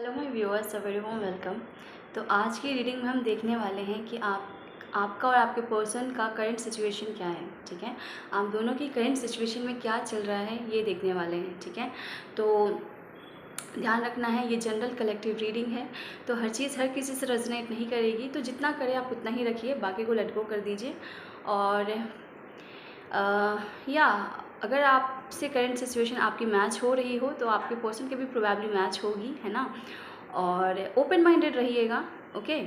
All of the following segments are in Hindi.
Hello my viewers, a very warm welcome. तो आज की रीडिंग में हम देखने वाले हैं कि आपका और आपके पर्सन का करंट सिचुएशन क्या है। ठीक है, आप दोनों की करंट सिचुएशन में क्या चल रहा है ये देखने वाले हैं। ठीक है, तो ध्यान रखना है, ये जनरल कलेक्टिव रीडिंग है, तो हर चीज़ हर किसी से रेजोनेट नहीं करेगी, तो जितना करें आप उतना ही रखिए, बाकी को लेट गो कर दीजिए। और या अगर आपसे करंट सिचुएशन आपकी मैच हो रही हो तो आपके पर्सन के भी प्रोबेबली मैच होगी, है ना। और ओपन माइंडेड रहिएगा। ओके,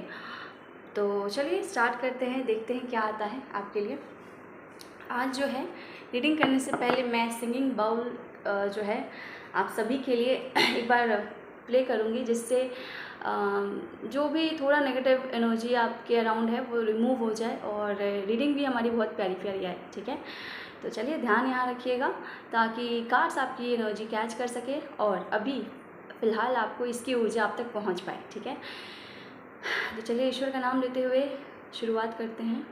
तो चलिए स्टार्ट करते हैं, देखते हैं क्या आता है आपके लिए। आज जो है रीडिंग करने से पहले मैं सिंगिंग बाउल जो है आप सभी के लिए एक बार प्ले करूँगी, जिससे जो भी थोड़ा नेगेटिव एनर्जी आपके अराउंड है वो रिमूव हो जाए और रीडिंग भी हमारी बहुत प्यारी प्यारी आए। ठीक है, तो चलिए ध्यान यहाँ रखिएगा ताकि कार्ड्स आपकी एनर्जी कैच कर सके और अभी फ़िलहाल आपको इसकी ऊर्जा आप तक पहुँच पाए। ठीक है, तो चलिए ईश्वर का नाम लेते हुए शुरुआत करते हैं।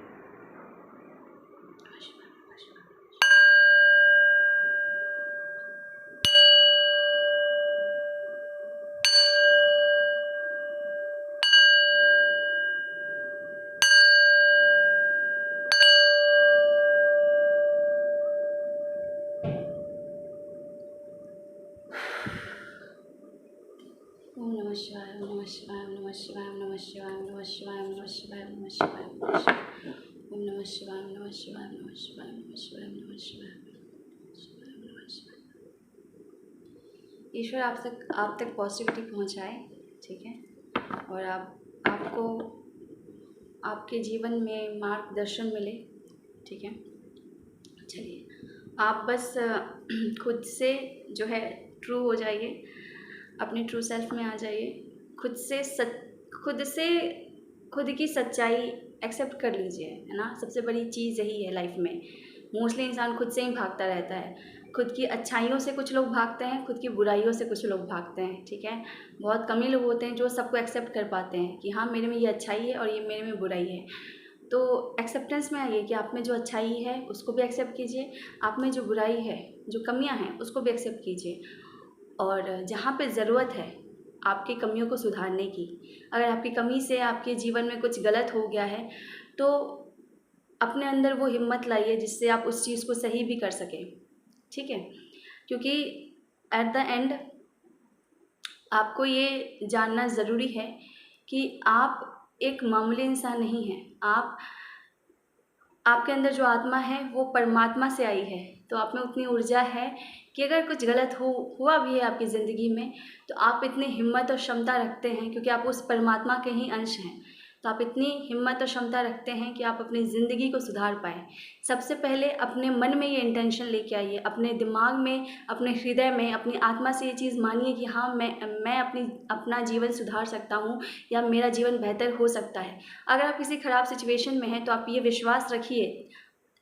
ओम नमः शिवाय, ओम नमः शिवाय, ओम नमः शिवाय, ओम नमः शिवाय, ओम नमः शिवाय, ओम नमः शिवाय, ओम नमः शिवाय, ओम नमः शिवाय, ओम नमः शिवाय, ओम नमः शिवाय, ओम नमः शिवाय, ओम नमः शिवाय, ओम नमः शिवाय। ईश्वर आप तक पॉजिटिविटी पहुंचाए। ठीक है, और आपको आपके जीवन में मार्गदर्शन मिले। ठीक है, चलिए आप बस खुद से जो है ट्रू हो जाइए, अपने ट्रू सेल्फ में आ जाइए, खुद से खुद की सच्चाई एक्सेप्ट कर लीजिए, है ना। सबसे बड़ी चीज़ यही है लाइफ में। मोस्टली इंसान खुद से ही भागता रहता है। खुद की अच्छाइयों से कुछ लोग भागते हैं, खुद की बुराइयों से कुछ लोग भागते हैं। ठीक है, बहुत कम ही लोग होते हैं जो सबको एक्सेप्ट कर पाते हैं कि हाँ मेरे में ये अच्छाई है और ये मेरे में बुराई है। तो एक्सेप्टेंस में आइए कि आप में जो अच्छाई है उसको भी एक्सेप्ट कीजिए, आप में जो बुराई है, जो कमियां हैं उसको भी एक्सेप्ट कीजिए। और जहाँ पे ज़रूरत है आपकी कमियों को सुधारने की, अगर आपकी कमी से आपके जीवन में कुछ गलत हो गया है तो अपने अंदर वो हिम्मत लाइए जिससे आप उस चीज़ को सही भी कर सकें। ठीक है, क्योंकि एट द एंड आपको ये जानना ज़रूरी है कि आप एक मामूली इंसान नहीं हैं। आपके अंदर जो आत्मा है वो परमात्मा से आई है, तो आप में उतनी ऊर्जा है कि अगर कुछ गलत हुआ भी है आपकी ज़िंदगी में तो आप इतनी हिम्मत और क्षमता रखते हैं, क्योंकि आप उस परमात्मा के ही अंश हैं। तो आप इतनी हिम्मत और क्षमता रखते हैं कि आप अपनी ज़िंदगी को सुधार पाएँ। सबसे पहले अपने मन में ये इंटेंशन लेके आइए, अपने दिमाग में, अपने हृदय में, अपनी आत्मा से ये चीज़ मानिए कि हाँ मैं अपना जीवन सुधार सकता हूँ या मेरा जीवन बेहतर हो सकता है। अगर आप किसी ख़राब सिचुएशन में हैं तो आप ये विश्वास रखिए,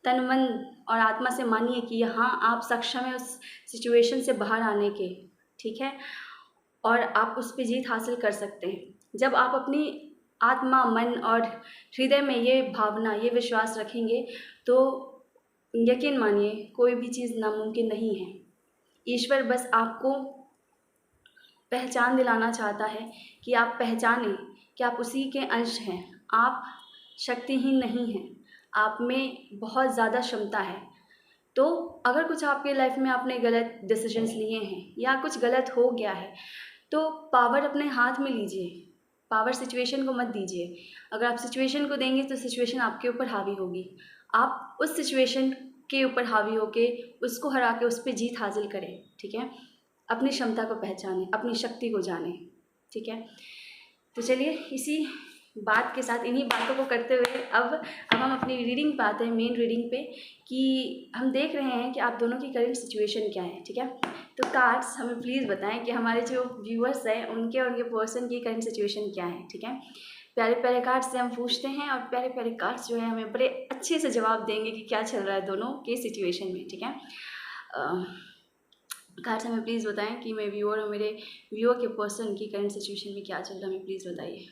तन मन और आत्मा से मानिए कि हाँ आप सक्षम हैं उस सिचुएशन से बाहर आने के। ठीक है, और आप उस पर जीत हासिल कर सकते हैं। जब आप अपनी आत्मा, मन और हृदय में ये भावना, ये विश्वास रखेंगे तो यकीन मानिए कोई भी चीज़ नामुमकिन नहीं है। ईश्वर बस आपको पहचान दिलाना चाहता है कि आप पहचानें कि आप उसी के अंश हैं। आप शक्तिहीन नहीं हैं, आप में बहुत ज़्यादा क्षमता है। तो अगर कुछ आपके लाइफ में आपने गलत डिसीजंस लिए हैं या कुछ गलत हो गया है तो पावर अपने हाथ में लीजिए, पावर सिचुएशन को मत दीजिए। अगर आप सिचुएशन को देंगे तो सिचुएशन आपके ऊपर हावी होगी। आप उस सिचुएशन के ऊपर हावी होके उसको हरा के उस पर जीत हासिल करें। ठीक है, अपनी क्षमता को पहचानें, अपनी शक्ति को जानें। ठीक है, तो चलिए इसी बात के साथ, इन्हीं बातों को करते हुए अब हम अपनी रीडिंग पे आते हैं, मेन रीडिंग पे, कि हम देख रहे हैं कि आप दोनों की करंट सिचुएशन क्या है। ठीक है, तो कार्ड्स हमें प्लीज़ बताएं कि हमारे जो व्यूअर्स हैं उनके और उनके पर्सन की करंट सिचुएशन क्या है। ठीक है, प्यारे प्यारे कार्ड्स से हम पूछते हैं और प्यारे प्यारे कार्ड्स जो है हमें बड़े अच्छे से जवाब देंगे कि क्या चल रहा है दोनों के सिचुएशन में। ठीक है, कार्ड्स हमें प्लीज़ बताएं कि मैं व्यूअर और मेरे व्यूअर के पर्सन की करंट सिचुएशन में क्या चल रहा है, हमें प्लीज़ बताइए।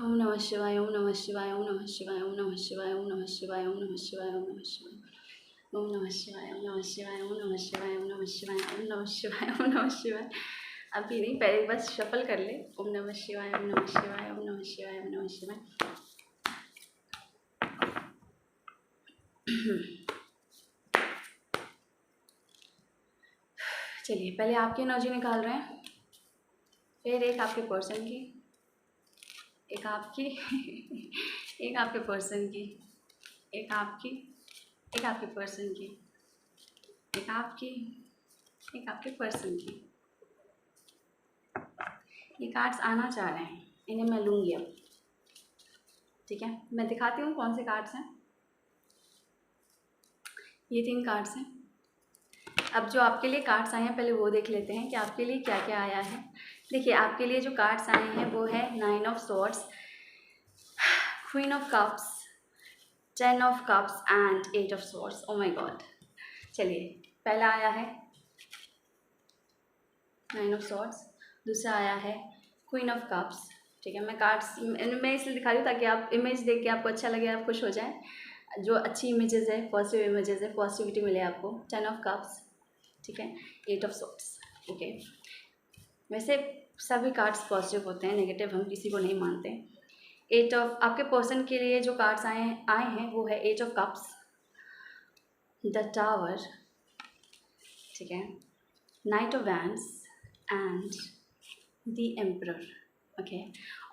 ओम नमः शिवाय, ओम नमः शिवाय, ओम नमः शिवाय, ओम नमः शिवाय, ओम नमः शिवाय, ओम नमः शिवाय, ओम नमः शिवाय, ओम नमः शिवाय, ओम नमः शिवाय, ओम नमः शिवाय, ओम नमः शिवाय, ओम नमः शिवाय, ओम नमः शिवाय। अभी नहीं, पहले बस शफल कर ले। ओम नमः शिवाय, ओम नमः शिवाय, ओम नमः शिवाय, ओम नमः शिवाय। चलिए, पहले आपकी एनर्जी निकाल रहे हैं, फिर एक आपके पर्सन की, एक आपकी एक आपके पर्सन की, एक आपकी, एक आपके पर्सन की, एक आपकी, एक आपके पर्सन की। ये कार्ड्स आना चाह रहे हैं, इन्हें मैं लूँगी अब। ठीक है, मैं दिखाती हूँ कौन से कार्ड्स हैं। ये 3 कार्ड्स हैं। अब जो आपके लिए कार्ड्स आए हैं पहले वो देख लेते हैं कि आपके लिए क्या क्या आया है। देखिए, आपके लिए जो कार्ड्स आए हैं वो है 9 of swords, queen of cups, 10 of cups and 8 of swords. Oh my God. चलिए, पहला आया है 9 ऑफ स्वॉर्ड्स, दूसरा आया है क्वीन ऑफ कप्स। ठीक है, मैं कार्ड्स मैं इसलिए दिखा रही हूँ ताकि आप इमेज देख के आपको अच्छा लगे, आप खुश हो जाएं। जो अच्छी इमेजेस है, पॉजिटिव इमेजेस है, पॉजिटिविटी मिले आपको। 10 ऑफ कप्स, ठीक है, 8 ऑफ स्वॉर्ड्स। ओके, वैसे सभी कार्ड्स पॉजिटिव होते हैं, नेगेटिव हम किसी को नहीं मानते। 8 ऑफ, आपके पर्सन के लिए जो कार्ड्स आए हैं वो है 8 ऑफ कप्स, द टावर, ठीक है, night of wands and the emperor. Okay,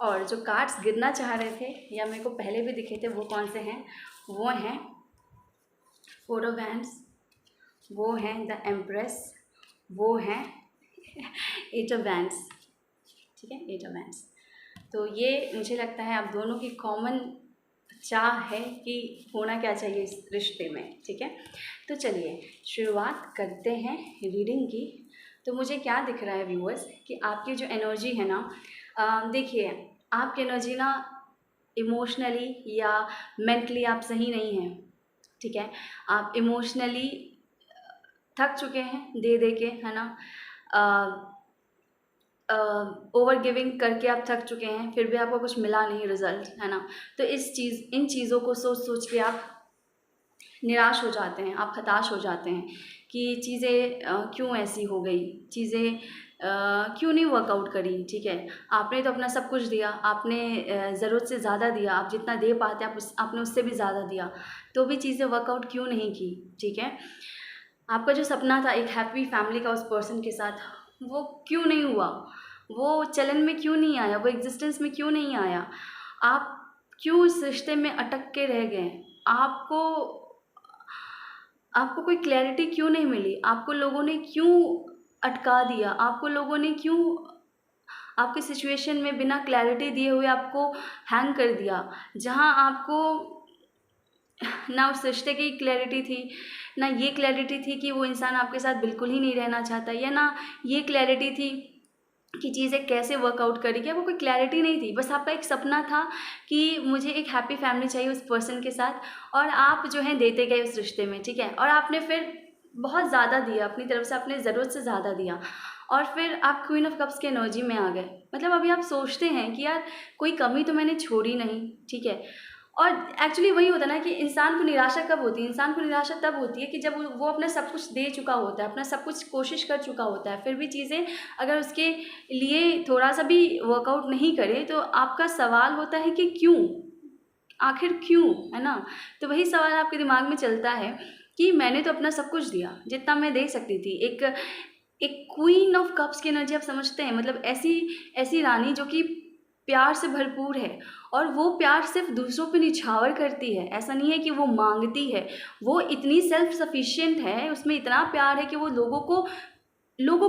और जो कार्ड्स गिरना चाह रहे थे या मेरे को पहले भी दिखे थे वो कौन से हैं, वो हैं 4 ऑफ वैंड्स, वो हैं द एम्प्रेस, वो हैं 8 ऑफ वैंड्स। ठीक है, 8 ऑफ वैंड्स। तो ये मुझे लगता है आप दोनों की कॉमन चाह है कि होना क्या चाहिए इस रिश्ते में। ठीक है, तो चलिए शुरुआत करते हैं रीडिंग की। तो मुझे क्या दिख रहा है व्यूअर्स कि आपकी जो एनर्जी है ना, देखिए आपकी एनर्जी ना इमोशनली या मेंटली आप सही नहीं हैं। ठीक है, आप इमोशनली थक चुके हैं दे दे के, है ना, ओवर गिविंग करके आप थक चुके हैं, फिर भी आपको कुछ मिला नहीं रिजल्ट, है ना। तो इन चीज़ों को सोच सोच के आप निराश हो जाते हैं, आप हताश हो जाते हैं कि चीज़ें क्यों ऐसी हो गई, चीज़ें क्यों नहीं वर्कआउट करी। ठीक है, आपने तो अपना सब कुछ दिया, आपने ज़रूरत से ज़्यादा दिया, आप जितना दे पाते आपने उससे भी ज़्यादा दिया, तो भी चीज़ें वर्कआउट क्यों नहीं की। ठीक है, आपका जो सपना था एक हैप्पी फैमिली का उस पर्सन के साथ, वो क्यों नहीं हुआ, वो चलन में क्यों नहीं आया, वो एग्जिस्टेंस में क्यों नहीं आया, आप क्यों इस रिश्ते में अटक के रह गए, आपको कोई क्लैरिटी क्यों नहीं मिली, आपको लोगों ने क्यों अटका दिया, आपको लोगों ने क्यों आपकी सिचुएशन में बिना क्लैरिटी दिए हुए आपको हैंग कर दिया। जहाँ आपको ना उस रिश्ते की क्लैरिटी थी, ना ये क्लैरिटी थी कि वो इंसान आपके साथ बिल्कुल ही नहीं रहना चाहता, या ना ये क्लैरिटी थी कि चीज़ें कैसे वर्कआउट करेगी, आपको कोई क्लैरिटी नहीं थी। बस आपका एक सपना था कि मुझे एक हैप्पी फैमिली चाहिए उस पर्सन के साथ, और आप जो है देते गए उस रिश्ते में। ठीक है, और आपने फिर बहुत ज़्यादा दिया, अपनी तरफ से आपने ज़रूरत से ज़्यादा दिया, और फिर आप क्वीन ऑफ कप्स की एनर्जी में आ गए। मतलब अभी आप सोचते हैं कि यार कोई कमी तो मैंने छोड़ी नहीं। ठीक है, और एक्चुअली वही होता है ना कि इंसान को निराशा कब होती है, इंसान को निराशा तब होती है कि जब वो अपना सब कुछ दे चुका होता है, अपना सब कुछ कोशिश कर चुका होता है, फिर भी चीज़ें अगर उसके लिए थोड़ा सा भी वर्कआउट नहीं करे, तो आपका सवाल होता है कि क्यों, आखिर क्यों, है ना। तो वही सवाल आपके दिमाग में चलता है कि मैंने तो अपना सब कुछ दिया जितना मैं दे सकती थी। एक क्वीन ऑफ कप्स की एनर्जी आप समझते हैं, मतलब ऐसी रानी जो कि प्यार से भरपूर है, और वो प्यार सिर्फ दूसरों पे निछावर करती है, ऐसा नहीं है कि वो मांगती है, वो इतनी सेल्फ सफिशिएंट है, उसमें इतना प्यार है कि वो लोगों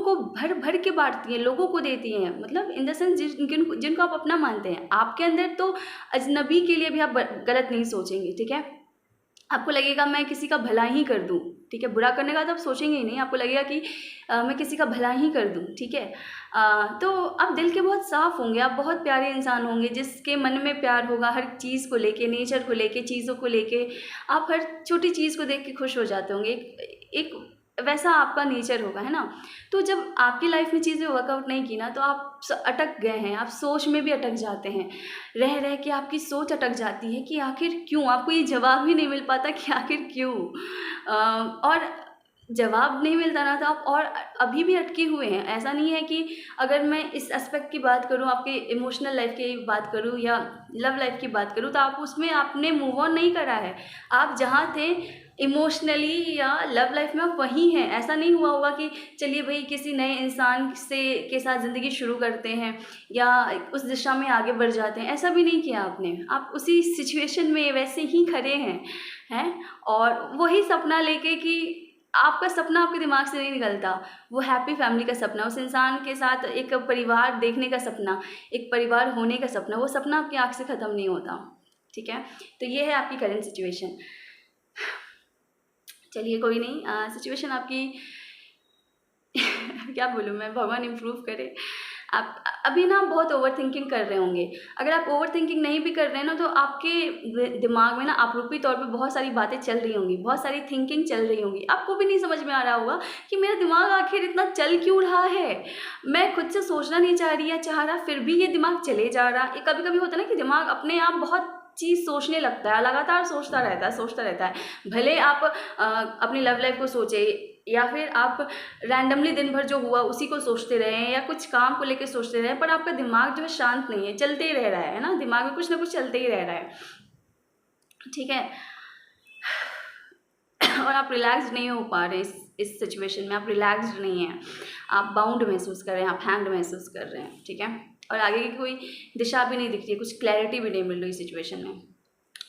को भर भर के बांटती हैं, लोगों को देती हैं। मतलब इन द सेंस जिनको आप अपना मानते हैं, आपके अंदर तो अजनबी के लिए भी आप गलत नहीं सोचेंगे। ठीक है, आपको लगेगा मैं किसी का भला ही कर दूं। ठीक है, बुरा करने का तो आप सोचेंगे ही नहीं, आपको लगेगा कि मैं किसी का भला ही कर दूं। ठीक है, तो आप दिल के बहुत साफ़ होंगे, आप बहुत प्यारे इंसान होंगे, जिसके मन में प्यार होगा हर चीज़ को लेके, नेचर को लेके, चीज़ों को लेके। आप हर छोटी चीज़ को देख के खुश हो जाते होंगे, एक वैसा आपका नेचर होगा, है ना। तो जब आपकी लाइफ में चीज़ें वर्कआउट नहीं की ना, तो आप अटक गए हैं, आप सोच में भी अटक जाते हैं, रह रह के आपकी सोच अटक जाती है कि आखिर क्यों, आपको ये जवाब ही नहीं मिल पाता कि आखिर क्यों। और जवाब नहीं मिलता ना, तो आप और अभी भी अटके हुए हैं। ऐसा नहीं है कि अगर मैं इस एस्पेक्ट की बात करूँ, आपके इमोशनल लाइफ की बात करूँ या लव लाइफ की बात करूँ, तो आप उसमें आपने मूव ऑन नहीं करा है। आप जहाँ थे इमोशनली या लव लाइफ में, आप वहीं हैं। ऐसा नहीं हुआ होगा कि चलिए भाई किसी नए इंसान से के साथ ज़िंदगी शुरू करते हैं या उस दिशा में आगे बढ़ जाते हैं, ऐसा भी नहीं किया आपने। आप उसी सिचुएशन में वैसे ही खड़े हैं और वही सपना लेके कि आपका सपना आपके दिमाग से नहीं निकलता, वो हैप्पी फैमिली का सपना, उस इंसान के साथ एक परिवार देखने का सपना, एक परिवार होने का सपना, वो सपना आपकी आँख से ख़त्म नहीं होता। ठीक है, तो ये है आपकी करंट सिचुएशन। चलिए कोई नहीं, सिचुएशन आपकी क्या बोलूँ मैं, भगवान इम्प्रूव करे। आप अभी ना बहुत ओवर थिंकिंग कर रहे होंगे। अगर आप ओवर थिंकिंग नहीं भी कर रहे हैं ना, तो आपके दिमाग में ना आपरूपी तौर पे बहुत सारी बातें चल रही होंगी, बहुत सारी थिंकिंग चल रही होंगी। आपको भी नहीं समझ में आ रहा होगा कि मेरा दिमाग आखिर इतना चल क्यों रहा है। मैं खुद से सोचना नहीं चाह रही या चाह रहा, फिर भी ये दिमाग चले जा रहा। ये कभी कभी होता है ना कि दिमाग अपने आप बहुत चीज़ सोचने लगता है, लगातार सोचता रहता है। भले आप अपनी लव लाइफ को सोचे या फिर आप रैंडमली दिन भर जो हुआ उसी को सोचते रहें या कुछ काम को लेकर सोचते रहें, पर आपका दिमाग जो है शांत नहीं है, चलते ही रह रहा है ना, दिमाग में कुछ ना कुछ चलते ही रह रहा है। ठीक है, और आप रिलैक्स्ड नहीं हो पा रहे इस सिचुएशन में, आप रिलैक्स्ड नहीं हैं, आप बाउंड महसूस कर रहे हैं, आप हैंग्ड महसूस कर रहे हैं। ठीक है, और आगे की कोई दिशा भी नहीं दिख रही है, कुछ क्लैरिटी भी नहीं मिल रही सिचुएशन में।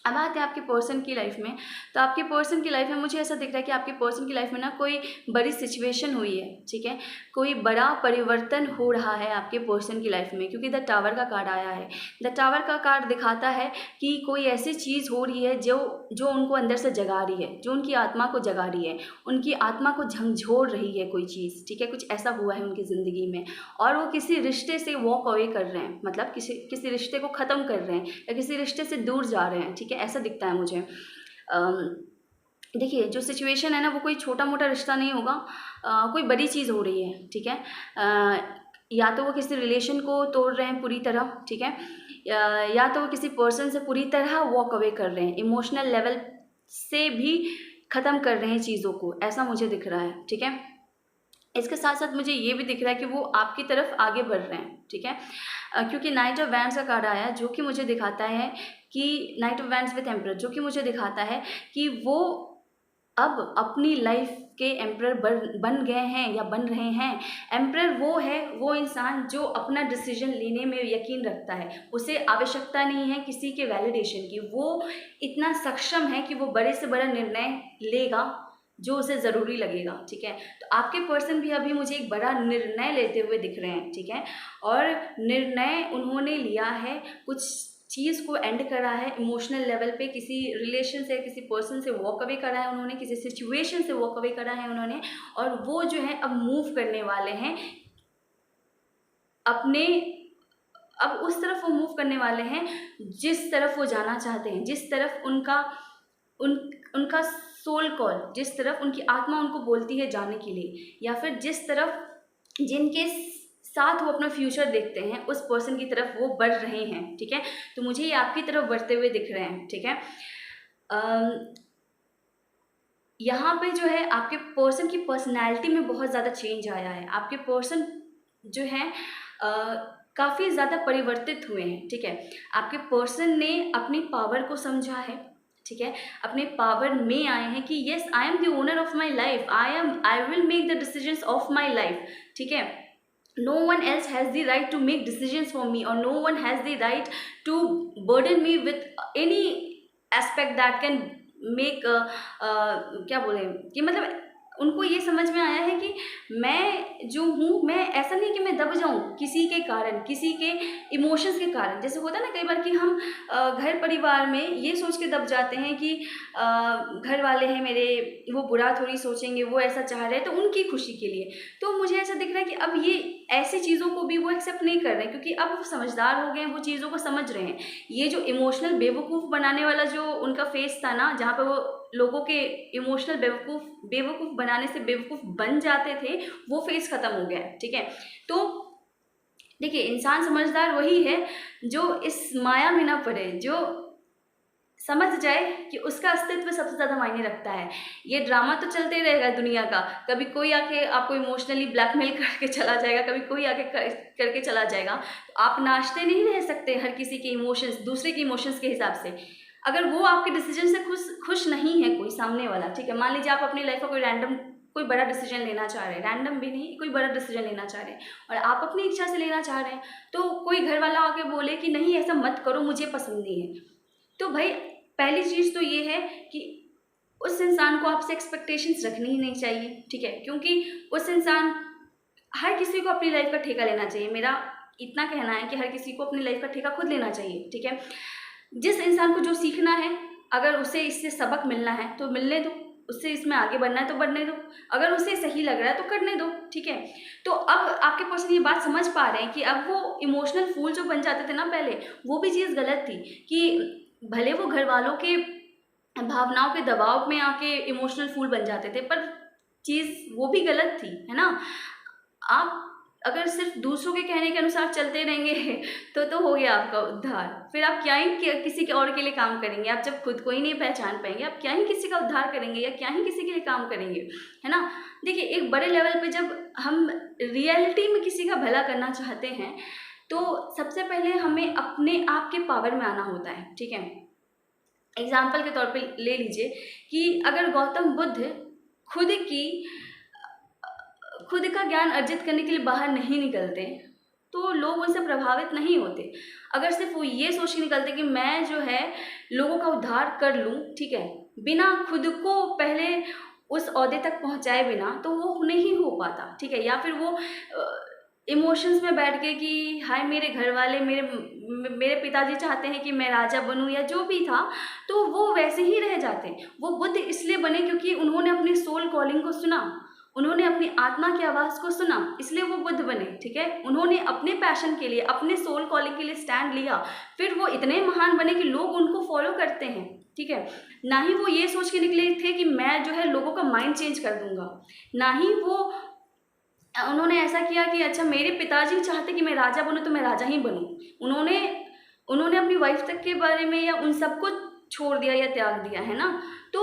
अब आते हैं आपके पर्सन की लाइफ में। तो आपके पर्सन की लाइफ में मुझे ऐसा दिख रहा है कि आपके पर्सन की लाइफ में ना कोई बड़ी सिचुएशन हुई है। ठीक है, कोई बड़ा परिवर्तन हो रहा है आपके पर्सन की लाइफ में, क्योंकि द टावर का कार्ड आया है। द टावर का कार्ड दिखाता है कि कोई ऐसी चीज़ हो रही है जो उनको अंदर से जगा रही है, जो उनकी आत्मा को जगा रही है, उनकी आत्मा को झंझोड़ रही है कोई चीज़। ठीक है, कुछ ऐसा हुआ है उनकी ज़िंदगी में और वो किसी रिश्ते से वॉक अवे कर रहे हैं, मतलब किसी रिश्ते को ख़त्म कर रहे हैं या किसी रिश्ते से दूर जा रहे हैं। ठीक है, ऐसा दिखता है मुझे। देखिए जो सिचुएशन है ना, वो कोई छोटा मोटा रिश्ता नहीं होगा, कोई बड़ी चीज़ हो रही है। ठीक है, या तो वो किसी रिलेशन को तोड़ रहे हैं पूरी तरह। ठीक है, या तो वो किसी पर्सन से पूरी तरह वॉक अवे कर रहे हैं, इमोशनल लेवल से भी ख़त्म कर रहे हैं चीज़ों को, ऐसा मुझे दिख रहा है। ठीक है, इसके साथ साथ मुझे ये भी दिख रहा है कि वो आपकी तरफ आगे बढ़ रहे हैं। ठीक है, क्योंकि नाइट ऑफ वैंड्स का कार्ड आया, जो कि मुझे दिखाता है कि night of wands with emperor, जो कि मुझे दिखाता है कि वो अब अपनी लाइफ के एम्परर बन गए हैं या बन रहे हैं। एम्परर वो है, वो इंसान जो अपना डिसीजन लेने में यकीन रखता है, उसे आवश्यकता नहीं है किसी के वैलिडेशन की, वो इतना सक्षम है कि वो बड़े से बड़ा निर्णय लेगा जो उसे ज़रूरी लगेगा। ठीक है, तो आपके पर्सन भी अभी मुझे एक बड़ा निर्णय लेते हुए दिख रहे हैं। ठीक है, और निर्णय उन्होंने लिया है, कुछ चीज़ को एंड करा है इमोशनल लेवल पे, किसी रिलेशन से किसी पर्सन से वॉक अवे करा है उन्होंने, किसी सिचुएशन से वॉक अवे करा है उन्होंने, और वो जो है अब मूव करने वाले हैं अपने, अब उस तरफ वो मूव करने वाले हैं जिस तरफ वो जाना चाहते हैं, जिस तरफ उनका सोल कॉल, जिस तरफ उनकी आत्मा उनको बोलती है जाने के लिए, या फिर जिस तरफ जिनके साथ वो अपना फ्यूचर देखते हैं, उस पर्सन की तरफ वो बढ़ रहे हैं। ठीक है, तो मुझे ये आपकी तरफ बढ़ते हुए दिख रहे हैं। ठीक है, यहाँ पे जो है आपके पर्सन की पर्सनैलिटी में बहुत ज़्यादा चेंज आया है। आपके पर्सन जो है काफ़ी ज़्यादा परिवर्तित हुए हैं। ठीक है, आपके पर्सन ने अपनी पावर को समझा है। ठीक है, अपने पावर में आए हैं कि yes I am the owner of my life, I will make the decisions of my life. ठीक है, no one else has the right to make decisions for me, or no one has the right to burden me with any aspect that can make क्या बोले कि मतलब उनको ये समझ में आया है कि मैं जो हूँ, मैं ऐसा नहीं कि मैं दब जाऊँ किसी के कारण, किसी के इमोशंस के कारण। जैसे होता है ना कई बार कि हम घर परिवार में ये सोच के दब जाते हैं कि घर वाले हैं मेरे, वो बुरा थोड़ी सोचेंगे, वो ऐसा चाह रहे हैं तो उनकी खुशी के लिए। तो मुझे ऐसा दिख रहा है कि अब ये ऐसी चीज़ों को भी वो एक्सेप्ट नहीं कर रहे हैं, क्योंकि अब वो समझदार हो गए हैं, वो चीज़ों को समझ रहे हैं। ये जो इमोशनल बेवकूफ़ बनाने वाला जो उनका फेस था ना, जहाँ पे वो लोगों के इमोशनल बेवकूफ़ बनाने से बेवकूफ़ बन जाते थे, वो फेस ख़त्म हो गया है। ठीक है, तो देखिए इंसान समझदार वही है जो इस माया में ना पड़े, जो समझ जाए कि उसका अस्तित्व सबसे ज़्यादा मायने रखता है। ये ड्रामा तो चलते ही रहेगा दुनिया का, कभी कोई आके आपको इमोशनली ब्लैकमेल करके चला जाएगा, कभी कोई आके करके चला जाएगा। तो आप नाचते नहीं रह सकते हर किसी के इमोशंस, दूसरे के इमोशंस के हिसाब से। अगर वो आपके डिसीजन से खुश नहीं है कोई सामने वाला, ठीक है, मान लीजिए आप अपनी लाइफ का कोई रैंडम कोई बड़ा डिसीजन लेना चाह रहे हैं, रैंडम भी नहीं, कोई बड़ा डिसीजन लेना चाह रहे हैं और आप अपनी इच्छा से लेना चाह रहे हैं, तो कोई घर वाला आके बोले कि नहीं ऐसा मत करो, मुझे पसंद नहीं है, तो भाई पहली चीज़ तो ये है कि उस इंसान को आपसे एक्सपेक्टेशंस रखनी ही नहीं चाहिए, ठीक है, क्योंकि उस इंसान, हर किसी को अपनी लाइफ का ठेका लेना चाहिए। मेरा इतना कहना है कि हर किसी को अपनी लाइफ का ठेका खुद लेना चाहिए, ठीक है। जिस इंसान को जो सीखना है, अगर उसे इससे सबक मिलना है तो मिलने दो, उससे इसमें आगे बढ़ना है तो बढ़ने दो, अगर उसे सही लग रहा है तो करने दो, ठीक है। तो अब आपके पर्सन ये बात समझ पा रहे हैं कि अब वो इमोशनल फूल जो बन जाते थे ना पहले, वो भी चीज़ गलत थी कि भले वो घर वालों के भावनाओं के दबाव में आके इमोशनल फूल बन जाते थे, पर चीज़ वो भी गलत थी, है ना। आप अगर सिर्फ दूसरों के कहने के अनुसार चलते रहेंगे तो हो गया आपका उद्धार। फिर आप क्या ही किसी के और के लिए काम करेंगे। आप जब खुद को ही नहीं पहचान पाएंगे, आप क्या ही किसी का उद्धार करेंगे या क्या ही किसी के लिए काम करेंगे, है ना। देखिए, एक बड़े लेवल पे जब हम रियलिटी में किसी का भला करना चाहते हैं तो सबसे पहले हमें अपने आप के पावर में आना होता है, ठीक है। एग्जाम्पल के तौर पे ले लीजिए कि अगर गौतम बुद्ध खुद का ज्ञान अर्जित करने के लिए बाहर नहीं निकलते तो लोग उनसे प्रभावित नहीं होते। अगर सिर्फ वो ये सोच के निकलते कि मैं जो है लोगों का उद्धार कर लूँ, ठीक है, बिना खुद को पहले उस ओहदे तक पहुँचाए बिना, तो वो नहीं हो पाता, ठीक है। या फिर वो इमोशंस में बैठ के कि हाय मेरे घर वाले, मेरे पिताजी चाहते हैं कि मैं राजा बनूं या जो भी था, तो वो वैसे ही रह जाते हैं। वो बुद्ध इसलिए बने क्योंकि उन्होंने अपनी सोल कॉलिंग को सुना, उन्होंने अपनी आत्मा की आवाज़ को सुना, इसलिए वो बुद्ध बने, ठीक है। उन्होंने अपने पैशन के लिए, अपने सोल कॉलिंग के लिए स्टैंड लिया, फिर वो इतने महान बने कि लोग उनको फॉलो करते हैं, ठीक है। ना ही वो ये सोच के निकले थे कि मैं जो है लोगों का माइंड चेंज कर दूंगा, ना ही वो उन्होंने ऐसा किया कि अच्छा मेरे पिताजी चाहते कि मैं राजा बनूं तो मैं राजा ही बनूं। उन्होंने अपनी वाइफ तक के बारे में या उन सबको छोड़ दिया या त्याग दिया, है ना। तो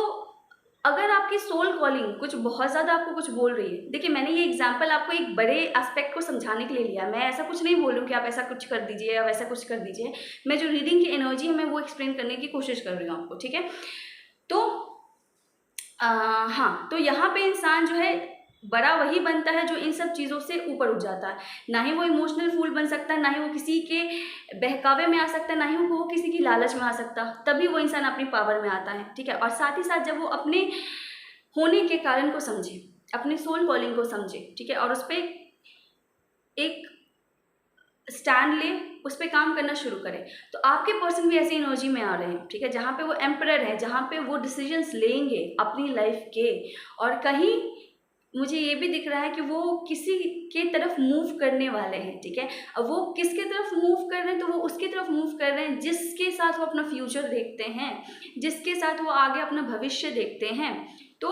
अगर आपकी सोल कॉलिंग कुछ बहुत ज़्यादा आपको कुछ बोल रही है, देखिए मैंने ये एग्जांपल आपको एक बड़े एस्पेक्ट को समझाने के लिए लिया, मैं ऐसा कुछ नहीं बोल रही हूँ कि आप ऐसा कुछ कर दीजिए या वैसा कुछ कर दीजिए। मैं जो रीडिंग की एनर्जी है मैं वो एक्सप्लेन करने की कोशिश कर रही हूँ आपको, ठीक है। तो हाँ, तो यहाँ पे इंसान जो है बड़ा वही बनता है जो इन सब चीज़ों से ऊपर उठ जाता है। ना ही वो इमोशनल फूल बन सकता है, ना ही वो किसी के बहकावे में आ सकता है, ना ही वो किसी की लालच में आ सकता, तभी वो इंसान अपनी पावर में आता है, ठीक है। और साथ ही साथ जब वो अपने होने के कारण को समझे, अपने सोल कॉलिंग को समझे, ठीक है, और उस पर एक स्टैंड ले, उस पर काम करना शुरू करें, तो आपके पर्सन भी ऐसी एनर्जी में आ रहे हैं, ठीक है, जहाँ पे वो एम्परर है, जहाँ पे वो डिसीजंस लेंगे अपनी लाइफ के। और कहीं मुझे ये भी दिख रहा है कि वो किसी के तरफ मूव करने वाले हैं, ठीक है। अब वो किसके तरफ मूव कर रहे हैं, तो वो उसकी तरफ मूव कर रहे हैं जिसके साथ वो अपना फ्यूचर देखते हैं, जिसके साथ वो आगे अपना भविष्य देखते हैं। तो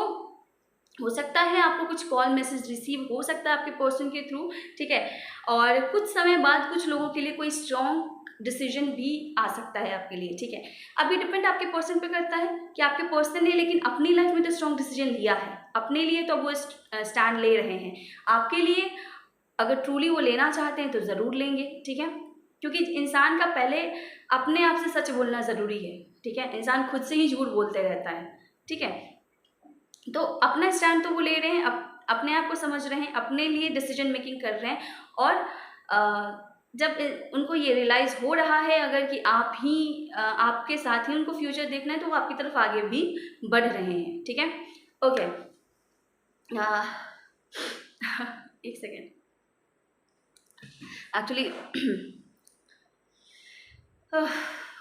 हो सकता है आपको कुछ कॉल मैसेज रिसीव हो सकता है आपके पर्सन के थ्रू, ठीक है। और कुछ समय बाद कुछ लोगों के लिए कोई स्ट्रॉन्ग डिसीजन भी आ सकता है आपके लिए, ठीक है। अभी डिपेंड आपके पर्सन पे करता है कि आपके पर्सन ने लेकिन अपनी लाइफ में तो स्ट्रॉन्ग डिसीजन लिया है अपने लिए, तो वो स्टैंड ले रहे हैं आपके लिए। अगर ट्रूली वो लेना चाहते हैं तो ज़रूर लेंगे, ठीक है, क्योंकि इंसान का पहले अपने आप से सच बोलना ज़रूरी है, ठीक है। इंसान खुद से ही झूठ बोलते रहता है, ठीक है। तो अपना स्टैंड तो वो ले रहे हैं, अपने आप को समझ रहे हैं, अपने लिए डिसीजन मेकिंग कर रहे हैं। और जब उनको ये रियलाइज़ हो रहा है अगर कि आपके साथ ही उनको फ्यूचर देखना है, तो वो आपकी तरफ आगे भी बढ़ रहे हैं, ठीक है। ओके, एक सेकेंड, एक्चुअली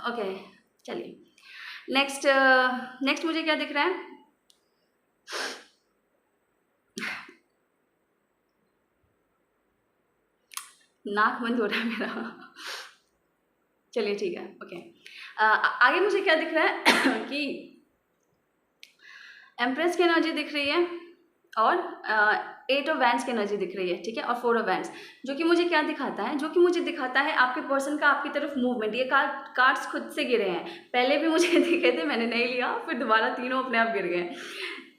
ओके, चलिए नेक्स्ट मुझे क्या दिख रहा है। नाक बंद हो रहा है मेरा। चलिए ठीक है, ओके। आगे मुझे क्या दिख रहा है कि एम्प्रेस की एनर्जी दिख रही है और 8 ऑफ वैंड्स की एनर्जी दिख रही है, ठीक है, और 4 ऑफ वैंड्स, जो कि मुझे क्या दिखाता है, जो कि मुझे दिखाता है आपके पर्सन का आपकी तरफ मूवमेंट। ये कार्ड्स खुद से गिरे हैं, पहले भी मुझे दिखे थे, मैंने नहीं लिया, फिर दोबारा तीनों अपने आप गिर गए,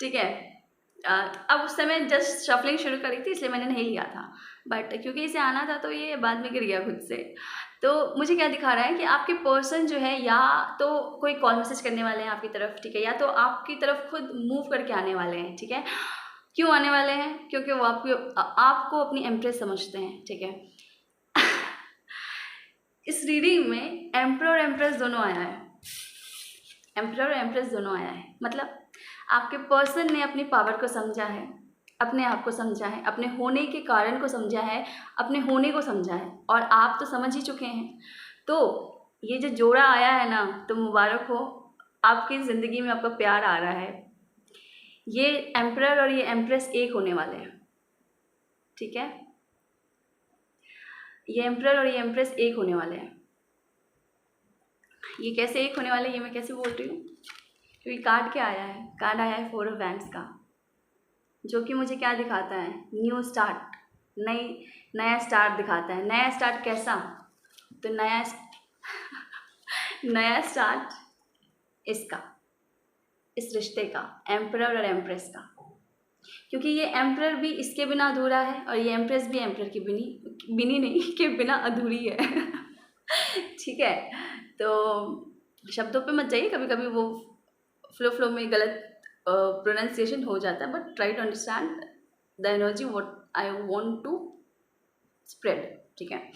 ठीक है। अब उस समय जस्ट शफलिंग शुरू करी थी इसलिए मैंने नहीं लिया था, बट क्योंकि इसे आना था तो ये बाद में गिर गया खुद से। तो मुझे क्या दिखा रहा है कि आपके पर्सन जो है या तो कोई कॉल मैसेज करने वाले हैं आपकी तरफ, ठीक है, या तो आपकी तरफ खुद मूव करके आने वाले हैं, ठीक है। क्यों आने वाले हैं? क्योंकि वो आपको अपनी एम्प्रेस समझते हैं, ठीक है। इस रीडिंग में एम्परर और एम्प्रेस दोनों आया है, एम्परर और एम्प्रेस दोनों आया है, मतलब आपके पर्सन ने अपनी पावर को समझा है, अपने आप को समझा है, अपने होने के कारण को समझा है, अपने होने को समझा है, और आप तो समझ ही चुके हैं। तो ये जो जोड़ा आया है ना, तो मुबारक हो, आपकी ज़िंदगी में आपका प्यार आ रहा है। ये एम्परर और ये एम्प्रेस एक होने वाले हैं, ठीक है। ये एम्परर और ये एम्प्रेस एक होने वाले हैं। ये कैसे एक होने वाले, ये मैं कैसे बोल रही हूँ, क्योंकि कार्ड क्या आया है, कार्ड आया है 4 ऑफ वैंड्स का, जो कि मुझे क्या दिखाता है, न्यू स्टार्ट, नया स्टार्ट दिखाता है। नया स्टार्ट कैसा, तो नया स्टार्ट इसका, इस रिश्ते का, एम्परर और एम्प्रेस का, क्योंकि ये एम्परर भी इसके बिना अधूरा है और ये एम्प्रेस भी एम्परर की बिनी नहीं के बिना अधूरी है। ठीक है, तो शब्दों पे मत जाइए, कभी कभी वो फ्लो में गलत प्रोनाउंसिएशन हो जाता है, but try to understand the energy what I want to spread, ठीक है।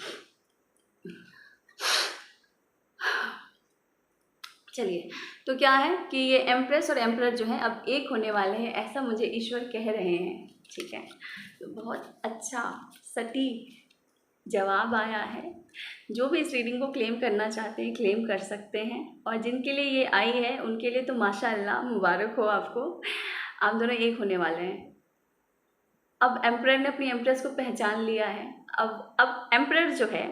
चलिए, तो क्या है कि ये एम्प्रेस और एम्परर जो है अब एक होने वाले हैं, ऐसा मुझे ईश्वर कह रहे हैं, ठीक है। तो बहुत अच्छा सटीक जवाब आया है। जो भी इस रीडिंग को क्लेम करना चाहते हैं क्लेम कर सकते हैं, और जिनके लिए ये आई है उनके लिए तो माशाअल्लाह मुबारक हो आपको, आप दोनों एक होने वाले हैं। अब एम्परर ने अपनी एम्प्रेस को पहचान लिया है। अब एम्परर जो है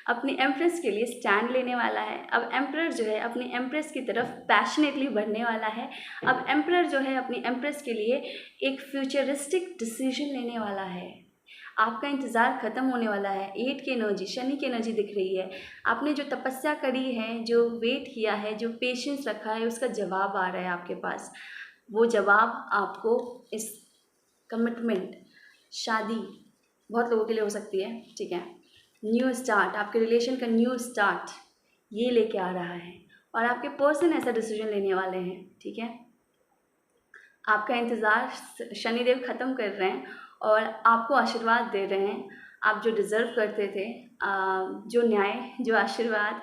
अपनी एम्प्रेस के लिए स्टैंड लेने वाला है। अब एम्परर जो है अपनी एम्प्रेस की तरफ पैशनेटली बढ़ने वाला है। अब एम्परर जो है अपनी एम्प्रेस के लिए एक फ्यूचरिस्टिक डिसीजन लेने वाला है। आपका इंतज़ार ख़त्म होने वाला है। 8 की एनर्जी, शनि की एनर्जी दिख रही है। आपने जो तपस्या करी है, जो वेट किया है, जो पेशेंस रखा है, उसका जवाब आ रहा है आपके पास। वो जवाब आपको इस कमिटमेंट, शादी बहुत लोगों के लिए हो सकती है, ठीक है, न्यू स्टार्ट, आपके रिलेशन का न्यू स्टार्ट ये लेके आ रहा है। और आपके पर्सन ऐसा डिसीजन लेने वाले हैं, ठीक है। आपका इंतज़ार शनिदेव ख़त्म कर रहे हैं और आपको आशीर्वाद दे रहे हैं। आप जो डिज़र्व करते थे, जो न्याय, जो आशीर्वाद,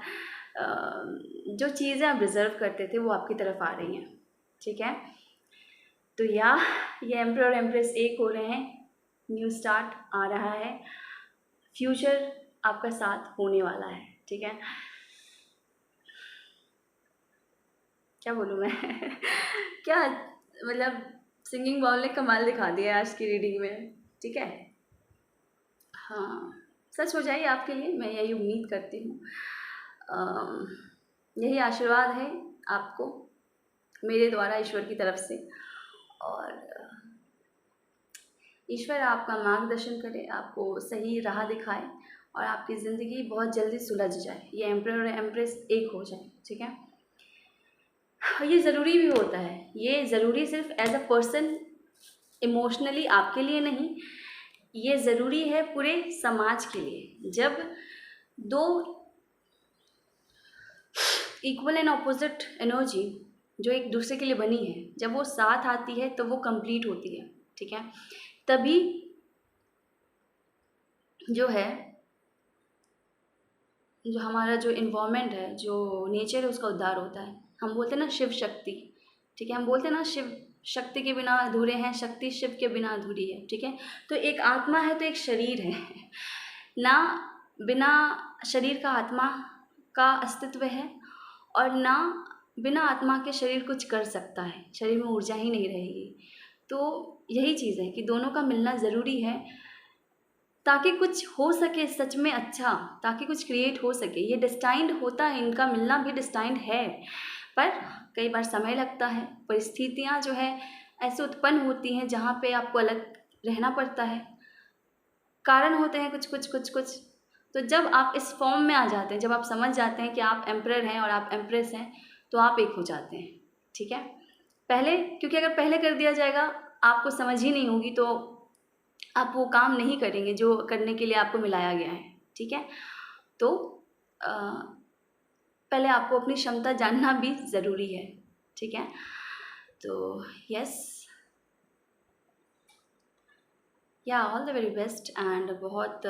जो चीज़ें आप डिज़र्व करते थे वो आपकी तरफ आ रही हैं, ठीक है। तो ये एम्परर और एम्प्रेस एक हो रहे हैं, न्यू स्टार्ट आ रहा है, फ्यूचर आपका साथ होने वाला है, ठीक है। क्या बोलूँ मैं क्या मतलब सिंगिंग बाउल ने कमाल दिखा दिया आज की रीडिंग में, ठीक है। हाँ, सच हो जाए आपके लिए, मैं यही उम्मीद करती हूँ। यही आशीर्वाद है आपको मेरे द्वारा ईश्वर की तरफ से, और ईश्वर आपका मार्गदर्शन करे, आपको सही राह दिखाए और आपकी ज़िंदगी बहुत जल्दी सुलझ जाए, ये एम्परर और एम्प्रेस एक हो जाए, ठीक है। ये ज़रूरी भी होता है, ये ज़रूरी सिर्फ एज अ पर्सन इमोशनली आपके लिए नहीं, ये ज़रूरी है पूरे समाज के लिए। जब दो इक्वल एंड ऑपोजिट एनर्जी जो एक दूसरे के लिए बनी है, जब वो साथ आती है तो वो कंप्लीट होती है, ठीक है। तभी जो है, जो हमारा जो इन्वायरमेंट है, जो नेचर है, उसका उद्धार होता है। हम बोलते हैं ना शिव शक्ति, ठीक है, हम बोलते हैं ना शिव शक्ति के बिना अधूरे हैं, शक्ति शिव के बिना अधूरी है, ठीक है। तो एक आत्मा है तो एक शरीर है ना, बिना शरीर का आत्मा का अस्तित्व है, और ना बिना आत्मा के शरीर कुछ कर सकता है, शरीर में ऊर्जा ही नहीं रहेगी। तो यही चीज़ है कि दोनों का मिलना ज़रूरी है ताकि कुछ हो सके सच में अच्छा, ताकि कुछ क्रिएट हो सके। ये डिस्टाइंड होता है, इनका मिलना भी डिस्टाइंड है, पर कई बार समय लगता है। परिस्थितियाँ जो है ऐसे उत्पन्न होती हैं जहाँ पे आपको अलग रहना पड़ता है, कारण होते हैं कुछ कुछ कुछ कुछ। तो जब आप इस फॉर्म में आ जाते हैं, जब आप समझ जाते हैं कि आप एम्परर हैं और आप एम्प्रेस हैं, तो आप एक हो जाते हैं, ठीक है। पहले, क्योंकि अगर पहले कर दिया जाएगा, आपको समझ ही नहीं होगी, तो आप वो काम नहीं करेंगे जो करने के लिए आपको मिलाया गया है, ठीक है। तो पहले आपको अपनी क्षमता जानना भी ज़रूरी है, ठीक है। तो यस, या all the very best. And बहुत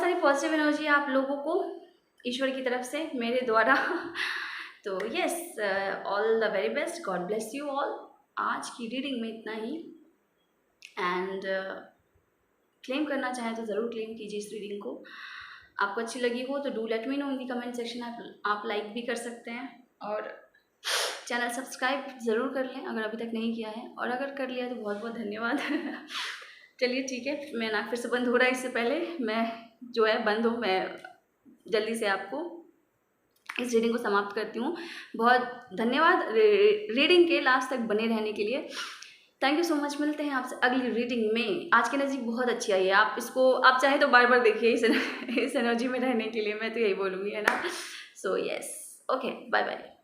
सारी पॉजिटिव एनर्जी आप लोगों को ईश्वर की तरफ से मेरे द्वारा। तो yes, all the very best, God bless you all. आज की रीडिंग में इतना ही। एंड क्लेम करना चाहें तो ज़रूर क्लेम कीजिए इस रीडिंग को। आपको अच्छी लगी हो तो do let me know in the comment section. आप लाइक भी कर सकते हैं और चैनल सब्सक्राइब ज़रूर कर लें अगर अभी तक नहीं किया है, और अगर कर लिया तो बहुत बहुत धन्यवाद। चलिए ठीक है, मैं नाक फिर से बंद हो रहा है, इससे पहले मैं जो है बंद हो, मैं जल्दी से आपको इस रीडिंग को समाप्त करती हूँ। बहुत धन्यवाद रीडिंग के लास्ट तक बने रहने के लिए। Thank you so much. मिलते हैं आपसे अगली रीडिंग में। आज की एनर्जी बहुत अच्छी आई है, आप इसको आप चाहे तो बार बार देखिए इस एनर्जी में रहने के लिए, मैं तो यही बोलूँगी, है ना। So yes, okay, bye bye.